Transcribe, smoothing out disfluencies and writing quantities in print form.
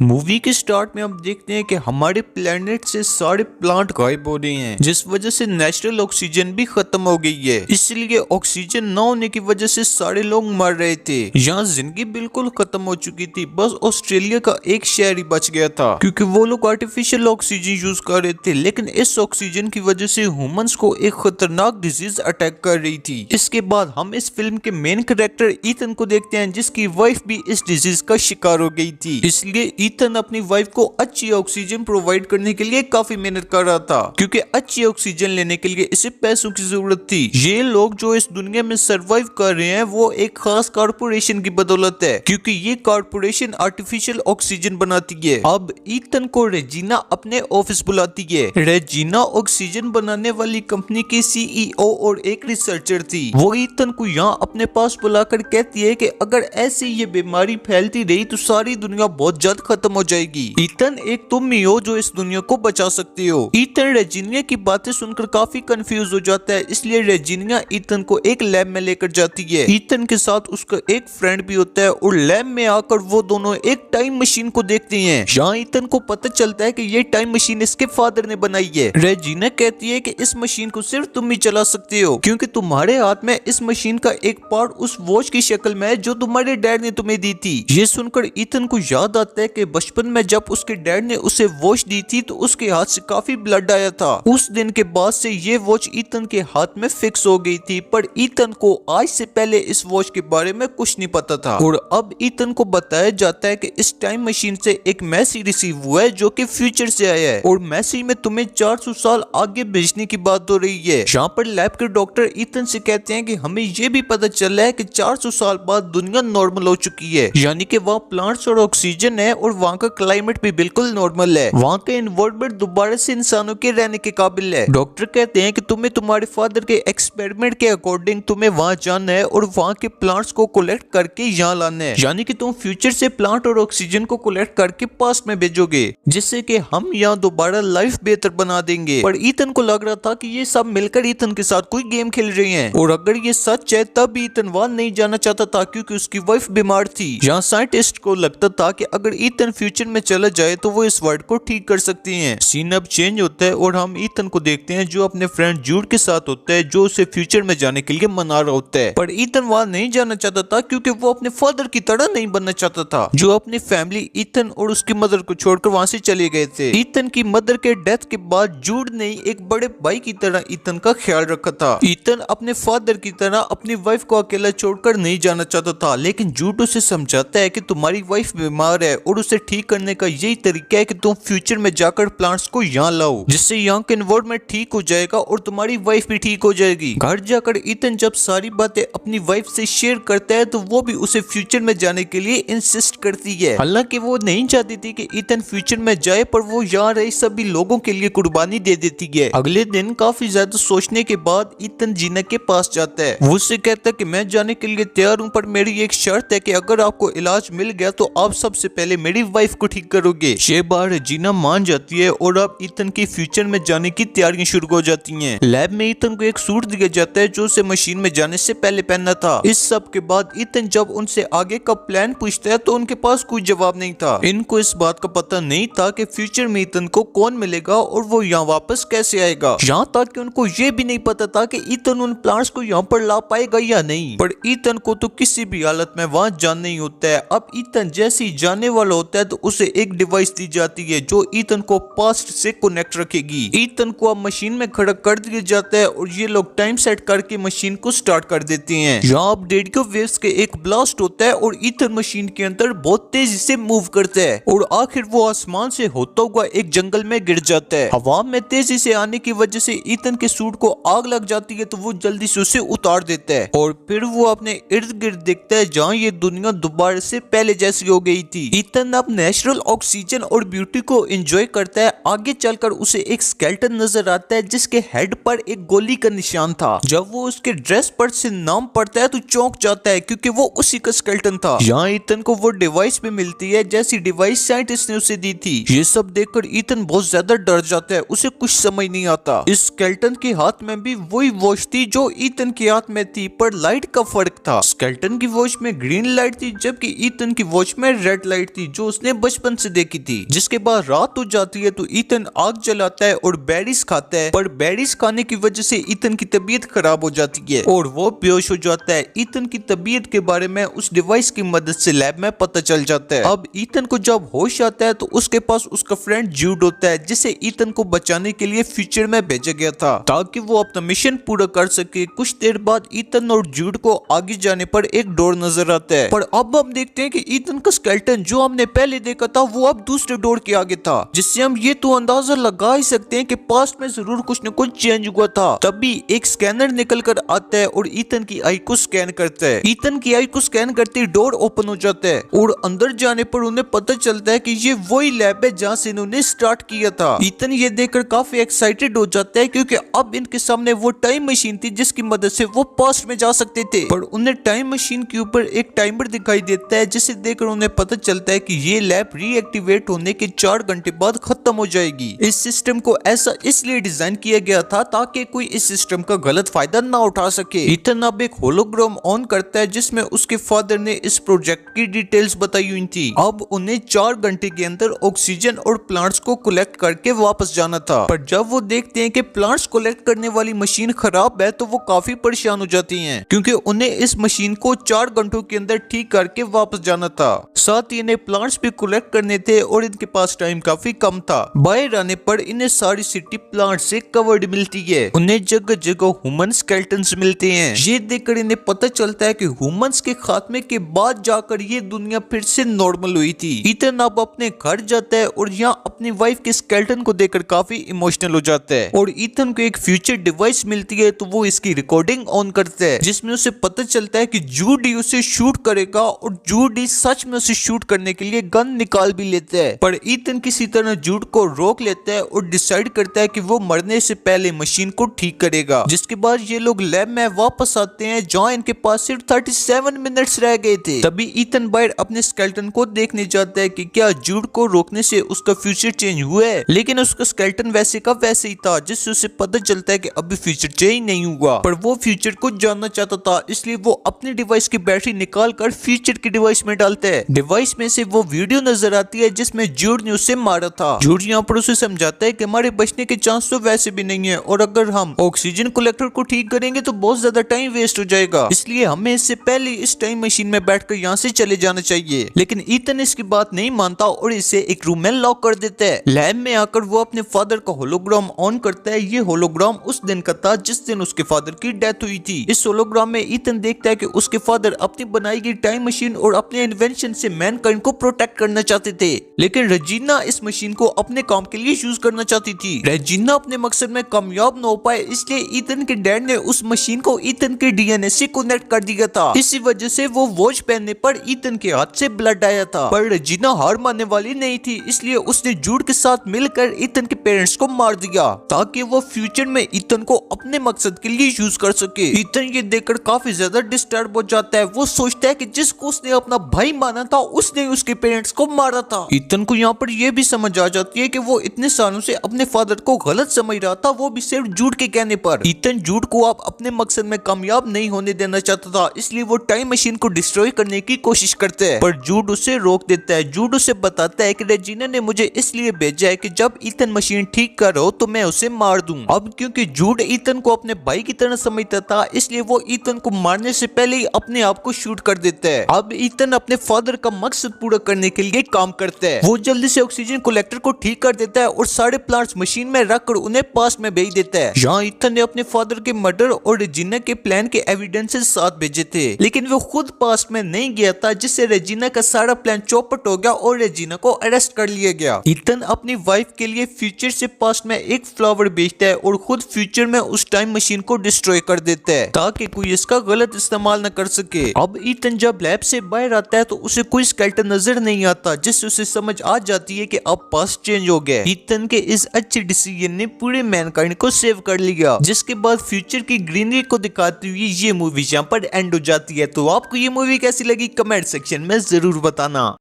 Movie के start में हम देखते हैं कि हमारे प्लेनेट से सारे प्लांट गायब हो रहे हैं, जिस वजह से नेचुरल ऑक्सीजन भी खत्म हो गई है। इसलिए ऑक्सीजन न होने की वजह से सारे लोग मर रहे थे। यहाँ जिंदगी बिल्कुल खत्म हो चुकी थी। बस ऑस्ट्रेलिया का एक शहर ही बच गया था, क्योंकि वो लोग आर्टिफिशियल ऑक्सीजन यूज कर रहे थे। लेकिन इस ऑक्सीजन की वजह से ह्यूमंस को एक खतरनाक डिजीज अटैक कर रही थी। इसके बाद हम इस फिल्म के मेन कैरेक्टर ईथन को देखते हैं, जिसकी वाइफ भी इस डिजीज का शिकार हो गई थी। इसलिए ईथन अपनी वाइफ को अच्छी ऑक्सीजन प्रोवाइड करने के लिए काफी मेहनत कर रहा था, क्योंकि अच्छी ऑक्सीजन लेने के लिए इसे पैसों की जरूरत थी। ये लोग जो इस दुनिया में सरवाइव कर रहे हैं वो एक खास कारपोरेशन की बदौलत है, क्योंकि ये कारपोरेशन आर्टिफिशियल ऑक्सीजन बनाती है। अब ईथन को रेजिना अपने ऑफिस बुलाती है। रेजिना ऑक्सीजन बनाने वाली कंपनी की सीईओ और एक रिसर्चर थी। वो ईथन को यहाँ अपने पास बुलाकर कहती है कि अगर ऐसे ये बीमारी फैलती रही तो सारी दुनिया बहुत जल्द खत्म हो जाएगी। ईथन, एक तुम ही हो जो इस दुनिया को बचा सकती हो। ईथन रेजिनिया की बातें सुनकर काफी कंफ्यूज हो जाता है, इसलिए रेजिनिया ईथन को एक लैब में लेकर जाती है। ईथन के साथ उसका एक फ्रेंड भी होता है और लैब में आकर वो दोनों एक टाइम मशीन को देखते हैं। यहाँ ईथन को पता चलता है कि ये टाइम मशीन इसके फादर ने बनाई है। रेजिना कहती है कि इस मशीन को सिर्फ तुम ही चला सकते हो, क्योंकि तुम्हारे हाथ में इस मशीन का एक पार्ट उस वॉच की शक्ल में है जो तुम्हारे डैड ने तुम्हें दी थी। ये सुनकर ईथन को याद आता है कि बचपन में जब उसके डैड ने उसे वॉच दी थी तो उसके हाथ से काफी ब्लड आया था। उस दिन के बाद से ये वॉच ईथन के हाथ में फिक्स हो गई थी, पर ईथन को आज से पहले इस वॉच के बारे में कुछ नहीं पता था। और अब ईथन को बताया जाता है कि इस टाइम मशीन से एक मैसेज रिसीव हुआ है जो कि फ्यूचर से आया है, और मैसेज में तुम्हें 400 साल आगे भेजने की बात हो रही है। यहाँ पर लैब के डॉक्टर ईथन से कहते हैं कि हमें ये भी पता चला है कि 400 साल बाद दुनिया नॉर्मल हो चुकी है, यानी कि वहाँ प्लांट्स और ऑक्सीजन है और वहाँ का क्लाइमेट भी बिल्कुल नॉर्मल है। वहाँ का एनवायरनमेंट दोबारा से इंसानों के रहने के काबिल है। डॉक्टर कहते हैं कि तुम्हें तुम्हारे फादर के एक्सपेरिमेंट के अकॉर्डिंग तुम्हें वहाँ जाना है और वहाँ के प्लांट्स को कलेक्ट करके यहाँ लाना है, यानी कि तुम फ्यूचर से प्लांट और ऑक्सीजन को कलेक्ट करके पास्ट में भेजोगे, जिससे कि हम यहाँ दोबारा लाइफ बेहतर बना देंगे। पर ईथन को लग रहा था कि ये सब मिलकर ईथन के साथ कोई गेम खेल रहे हैं, और अगर ये सच है तब ईथन वहाँ नहीं जाना चाहता था, क्योंकि उसकी वाइफ बीमार थी। यहाँ साइंटिस्ट को लगता था कि अगर ईथन फ्यूचर में चला जाए तो वो इस वर्ल्ड को ठीक कर सकती हैं। सीन अब चेंज होता है और हम ईथन को देखते हैं जो अपने फ्रेंड जूड के साथ होता है, जो उसे फ्यूचर में जाने के लिए मना रहा होता है। पर ईथन वहां नहीं जाना चाहता था, क्योंकि वो अपने फादर की तरह नहीं बनना चाहता था, जो अपनी फैमिली ईथन और उसकी मदर को छोड़कर वहां से चले गए थे। ईथन की मदर के डेथ के बाद जूड ने एक बड़े भाई की तरह ईथन का ख्याल रखा था। ईथन अपने फादर की तरह अपनी वाइफ को अकेला छोड़कर नहीं जाना चाहता था, लेकिन जूड उसे समझाता है कि तुम्हारी वाइफ बीमार है और उसे ठीक करने का यही तरीका है कि तुम फ्यूचर में जाकर प्लांट्स को यहाँ लाओ, जिससे यहाँ का एनवायरनमेंट ठीक हो जाएगा और तुम्हारी वाइफ भी ठीक हो जाएगी। घर जाकर ईथन जब सारी बातें अपनी वाइफ से शेयर करता है तो वो भी उसे फ्यूचर में जाने के लिए इंसिस्ट करती है। हालांकि वो नहीं चाहती थी कि ईथन फ्यूचर में जाए, पर वो यहाँ रहे सभी लोगों के लिए कुर्बानी दे देती है। अगले दिन काफी ज्यादा सोचने के बाद ईथन जीना के पास जाता है। वो उससे कहता है कि मैं जाने के लिए तैयार हूँ, पर मेरी एक शर्त है कि अगर आपको इलाज मिल गया तो आप सबसे पहले मेरी वाइफ को ठीक करोगे। ये बात जीना मान जाती है और अब ईथन की फ्यूचर में जाने की तैयारियां शुरू हो जाती हैं। लैब में ईथन को एक सूट दिया जाता है जो उसे मशीन में जाने से पहले पहनना था। इस सब के बाद ईथन जब उनसे आगे का प्लान पूछता है तो उनके पास कोई जवाब नहीं था। इनको इस बात का पता नहीं था कि फ्यूचर में ईथन को कौन मिलेगा और वो यहाँ वापस कैसे आएगा। यहाँ तक कि उनको ये भी नहीं पता था कि ईथन उन प्लांट्स को यहाँ पर ला पाएगा या नहीं। पर ईथन को तो किसी भी हालत में वहाँ जाना ही होता है। अब ईथन जैसे ही जाने वाला होता है तो उसे एक डिवाइस दी जाती है जो ईथन को पास्ट से कनेक्ट रखेगी। ईथन को अब मशीन में खड़ा कर दिया जाता है और ये लोग टाइम सेट करके मशीन को स्टार्ट कर देते हैं। यहाँ अब रेडियो वेव्स के एक ब्लास्ट होता है और ईथन मशीन के अंदर बहुत तेजी से मूव करता है और आखिर वो आसमान से होता हुआ एक जंगल में गिर जाता है। हवा में तेजी से आने की वजह से ईथन के सूट को आग लग जाती है, तो वो जल्दी से उसे उतार देता है और फिर वो अपने इर्द गिर्द देखता है जहाँ ये दुनिया दोबारा से पहले जैसी हो गई थी। ईथन अब नेचुरल ऑक्सीजन और ब्यूटी को एंजॉय करता है। आगे चलकर उसे एक स्केलेटन नजर आता है जिसके हेड पर एक गोली का निशान था। जब वो उसके ड्रेस पर से नाम पढ़ता है तो चौंक जाता है, क्योंकि वो उसी का स्केलेटन था। यहाँ ईथन को वो डिवाइस भी मिलती है जैसी डिवाइस साइंटिस्ट ने उसे दी थी। ये सब देखकर ईथन बहुत ज्यादा डर जाता है, उसे कुछ समझ नहीं आता। इस स्केलेटन के हाथ में भी वही वॉच थी जो ईथन के हाथ में थी, पर लाइट का फर्क था। स्केलेटन की वॉच में ग्रीन लाइट थी जबकि ईथन की वॉच में रेड लाइट थी, जो जो उसने बचपन से देखी थी। जिसके बाद रात हो जाती है तो ईथन आग जलाता है और बेरीज खाता है, पर बेरीज खाने की वजह से ईथन की तबीयत खराब हो जाती है और वो बेहोश हो जाता है। ईथन की तबीयत के बारे में उस डिवाइस की मदद से लैब में पता चल जाता है। अब ईथन को जब होश आता है तो उसके पास उसका फ्रेंड जूड होता है, जिसे ईथन को बचाने के लिए फ्यूचर में भेजा गया था ताकि वो अपना मिशन पूरा कर सके। कुछ देर बाद ईथन और जूड को आगे जाने पर एक डोर नजर आता है, पर अब हम देखते हैं कि ईथन का स्केलेटन जो हमने पहले देखा था वो अब दूसरे डोर के आगे था, जिससे हम ये तो अंदाजा लगा ही सकते हैं कि पास्ट में जरूर कुछ न कुछ चेंज हुआ था। तभी एक स्कैनर निकल कर आता है और ईथन की आई को स्कैन करता है। ईथन की आई को स्कैन करते ही डोर ओपन हो जाता है और अंदर जाने पर उन्हें पता चलता है कि ये वही लैब है जहाँ से इन्होंने स्टार्ट किया था। ईथन ये देखकर काफी एक्साइटेड हो जाता है क्योंकि अब इनके सामने वो टाइम मशीन थी जिसकी मदद से वो पास्ट में जा सकते थे, पर उन्हें टाइम मशीन के ऊपर एक टाइमर दिखाई देता है जिसे देखकर उन्हें पता चलता है कि ये लैब रीएक्टिवेट होने के 4 घंटे बाद खत्म हो जाएगी। इस सिस्टम को ऐसा इसलिए डिजाइन किया गया था ताकि कोई इस सिस्टम का गलत फायदा ना उठा सके। ईथन अब एक होलोग्राम ऑन करता है जिसमें उसके फादर ने इस प्रोजेक्ट की डिटेल्स बताई हुई थी। अब उन्हें 4 घंटे के अंदर ऑक्सीजन और प्लांट्स को कलेक्ट करके वापस जाना था, पर जब वो देखते हैं कि प्लांट्स कलेक्ट करने वाली मशीन खराब है तो वो काफी परेशान हो जाती हैं क्योंकि उन्हें इस मशीन को 4 घंटों के अंदर ठीक करके वापस जाना था। साथ ही इन्हें प्लांट्स भी कलेक्ट करने थे और इनके पास टाइम काफी कम था। बाहर आने पर इन्हें सारी सिटी प्लांट से कवर्ड मिलती है। उन्हें जगह जगह ह्यूमन स्केलेटन्स मिलते हैं। ये देखकर इन्हें पता चलता है कि ह्यूमंस के खात्मे के बाद जाकर ये दुनिया फिर से नॉर्मल हुई थी। ईथन अब अपने घर जाता है और यहाँ अपनी वाइफ के स्केलेटन को देखकर काफी इमोशनल हो जाता है और ईथन को एक फ्यूचर डिवाइस मिलती है तो वो इसकी रिकॉर्डिंग ऑन करता है जिसमें उसे पता चलता है कि जूडी उसे शूट करेगा और जूडी सच में उसे शूट करने के लिए गन निकाल भी लेता है, पर ईथन किसी तरह जूड को रोक लेता है और डिसाइड करता है कि वो मरने से पहले मशीन को ठीक करेगा। जिसके बाद ये लोग लैब में वापस आते हैं जहाँ इनके पास सिर्फ 37 मिनट्स रह गए थे। तभी ईथन बाहर अपने स्केलेटन को देखने जाता है कि क्या जूड को रोकने से उसका फ्यूचर चेंज हुआ है, लेकिन उसका स्केलेटन वैसे का वैसे ही था, जिससे उसे पता चलता है कि अभी फ्यूचर चेंज नहीं हुआ, पर वो फ्यूचर को जानना चाहता था, इसलिए वो अपने डिवाइस की बैटरी निकाल कर फ्यूचर की डिवाइस में डालता है। डिवाइस में से वो वीडियो नजर आती है जिसमें जूड ने उसे मारा था। जूड यहाँ पर उसे समझाता है कि हमारे बचने के चांस तो वैसे भी नहीं है और अगर हम ऑक्सीजन कलेक्टर को ठीक करेंगे तो बहुत ज्यादा टाइम वेस्ट हो जाएगा, इसलिए हमें इससे पहले इस टाइम मशीन में बैठकर यहाँ से चले जाना चाहिए। लेकिन ईथन इसकी बात नहीं मानता और इसे एक रूम में लॉक कर देता है। लैब में आकर वो अपने फादर का होलोग्राम ऑन करता है। ये होलोग्राम उस दिन का था जिस दिन उसके फादर की डेथ हुई थी। इस होलोग्राम में ईथन देखता है कि उसके फादर अपनी बनाई गई टाइम मशीन और अपने इन्वेंशन से मैनकाइंड को प्रोटेक्ट करना चाहते थे, लेकिन रेजिना इस मशीन को अपने काम के लिए यूज करना चाहती थी। रेजिना अपने मकसद में कामयाब न हो पाए, इसलिए ईथन के डैड ने उस मशीन को ईथन के डीएनए से कनेक्ट कर दिया था। इसी वजह से वो वॉच पहनने पर ईथन के हाथ से ब्लड आया था, पर रेजिना हार मानने वाली नहीं थी, इसलिए उसने जूड के साथ मिलकर ईथन के पेरेंट्स को मार दिया ताकि वो फ्यूचर में ईथन को अपने मकसद के लिए यूज कर सके। ईथन ये देखकर काफी ज्यादा डिस्टर्ब हो जाता है। वो सोचता है कि जिसको उसने अपना भाई माना था उसने उसके पेरेंट्स को मारा था। ईथन को यहाँ पर यह भी समझ आ जाती है कि वो इतने सालों से अपने फादर को गलत समझ रहा था, वो भी सिर्फ जूड के कहने पर। ईथन जूड को अब अपने मकसद में कामयाब नहीं होने देना चाहता था, इसलिए वो टाइम मशीन को डिस्ट्रॉय करने की कोशिश करता है, पर जूड उसे रोक देता है। जूड उसे बताता है कि रेजिना ने मुझे इसलिए भेजा है कि जब ईथन मशीन ठीक करो तो मैं उसे मार दूं। अब क्योंकि जूड ईथन को अपने भाई की तरह समझता था, इसलिए वो ईथन को मारने से पहले ही अपने आप को शूट कर देता है। अब ईथन अपने फादर का मकसद पूरा करने के लिए काम करता है। वो जल्दी से ऑक्सीजन कलेक्टर को ठीक कर देता है और सारे प्लांट्स मशीन में रखकर उन्हें पास में भेज देता है। यहाँ ईथन ने अपने फादर के मर्डर और रेजिना के प्लान के एविडेंसेस साथ भेजे थे, लेकिन वो खुद पास में नहीं गया था, जिससे रेजिना का सारा प्लान चौपट हो गया और रेजिना को अरेस्ट कर लिया गया। ईथन अपनी वाइफ के लिए फ्यूचर से पास्ट में एक फ्लावर बेचता है और खुद फ्यूचर में उस टाइम मशीन को डिस्ट्रॉय कर देता है ताकि कोई इसका गलत इस्तेमाल न कर सके। अब ईथन जब लैब से बाहर आता है तो उसे कोई स्केलेटन नजर नहीं आता, जिससे उसे समझ आ जाती है कि अब पास्ट चेंज हो गया। ईथन के इस अच्छे डिसीजन ने पूरे मैनकाइंड को सेव कर लिया। जिसके बाद फ्यूचर की ग्रीनरी को दिखाती हुई ये मूवी यहाँ पर एंड हो जाती है। तो आपको ये मूवी कैसी लगी कमेंट सेक्शन में जरूर बताना।